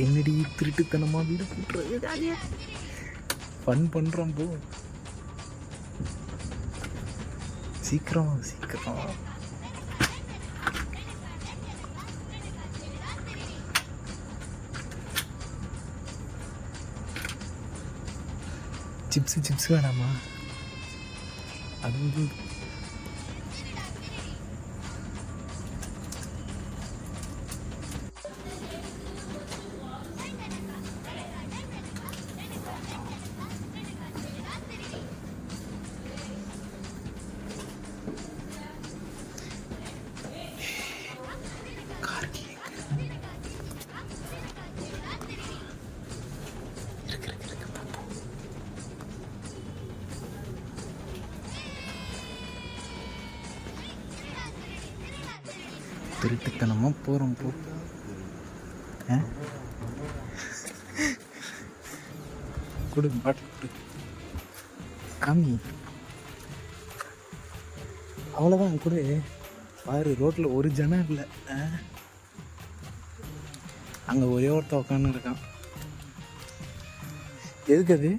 என்னடி திருட்டுத்தனமா வீடு கூட்டுறது ஃபன் பண்ணுறோம் போ. சீக்கிரம் சீக்கிரம். சிப்ஸ் வேணாமா? அது வந்து திருட்டுத்தனமாக போகிறோம் போ. கொடு பாட்டில் கொடு காமி. அவ்வளோதான் கொடு. பாரு ரோட்டில் ஒரு ஜனம் இல்லை. அங்கே ஒரே ஒருத்த உட்காந்து இருக்கான். எதுக்கு அது?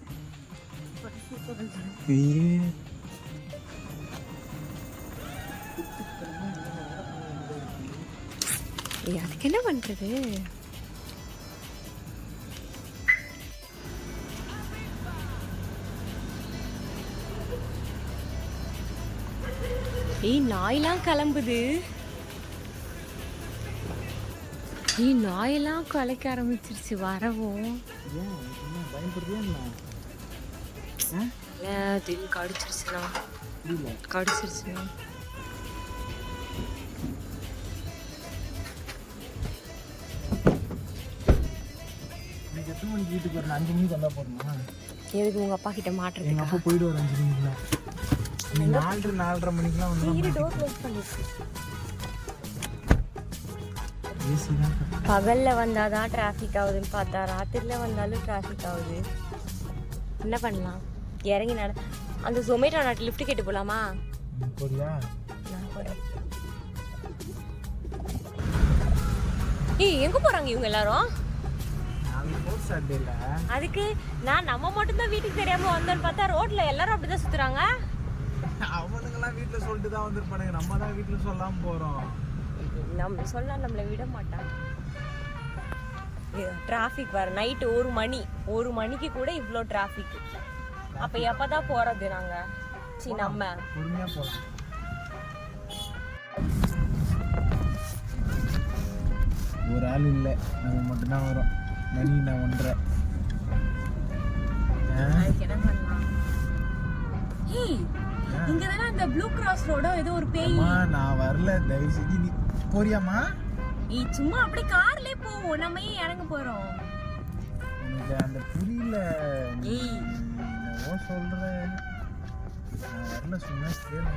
அதுக்கு என்ன பண்றது? நாயெல்லாம் கிளம்புது. நாயெல்லாம் குலைக்க ஆரம்பிச்சிருச்சு வரவும். கடிச்சிருச்சுனா கடிச்சிருச்சுனா எத்தனை மணிக்கு வீட்டுக்கு வரணும்? 5 மணிக்கு வந்தால் போதுமா? எதுக்கு உங்கள் அப்பா கிட்ட மாட்டுறது? எங்கள் அப்பா போயிட்டு வர 5 மணிக்குலாம். நீ 4:30 மணிக்கெலாம் வந்து டோர் க்ளோஸ் பண்ணிடுச்சு. பகலில் வந்தால் தான் டிராஃபிக் ஆகுதுன்னு பார்த்தா ராத்திரியில் வந்தாலும் டிராஃபிக் ஆகுது. என்ன பண்ணலாம்? இறங்கி அந்த ஜொமேட்டோ நாட்டு லிஃப்ட் கேட்டு போகலாமா? போறியா? நான் போகிறேன். எங்கே போகிறாங்க இவங்க எல்லாரும்? அதுக்கு நான் நம்ம மட்டும்தான் வீட்டுக்கு தெரியாம வந்தோன்னு பார்த்தா ரோட்ல எல்லாரும் அப்படிதான் சுத்துறாங்க. அவனுங்கெல்லாம் வீட்டுல சொல்லிட்டு தான் வந்திருப்பானுங்க. நம்ம தான் வீட்டுல சொல்லாம போறோம். நம்ம சொன்னா நம்மள விட மாட்டாங்க. டிராஃபிக் வர நைட் 1 மணிக்கு கூட இவ்வளோ டிராஃபிக். அப்ப எப்பதான் போறது நாங்க? நம்ம பொறுமையா போலாம். ஒரு ஆள் இல்லை, நம்ம மட்டும்தான் வரோம். மணி நான் 1:30. என்ன பண்ணலாம்? இங்க தான அந்த ப்ளூ கிராஸ் ரோட ஏதோ ஒரு பேய். நான் வரல, தயவு செஞ்சு நீ போறியாமா? சும்மா அப்படியே கார்லயே போவோம். நம்ம ஏன் இறங்க போறோம்? எனக்கு அந்த புரியல. என்னவோ சொல்ற. நான் வரல, சொன்னா கேளு.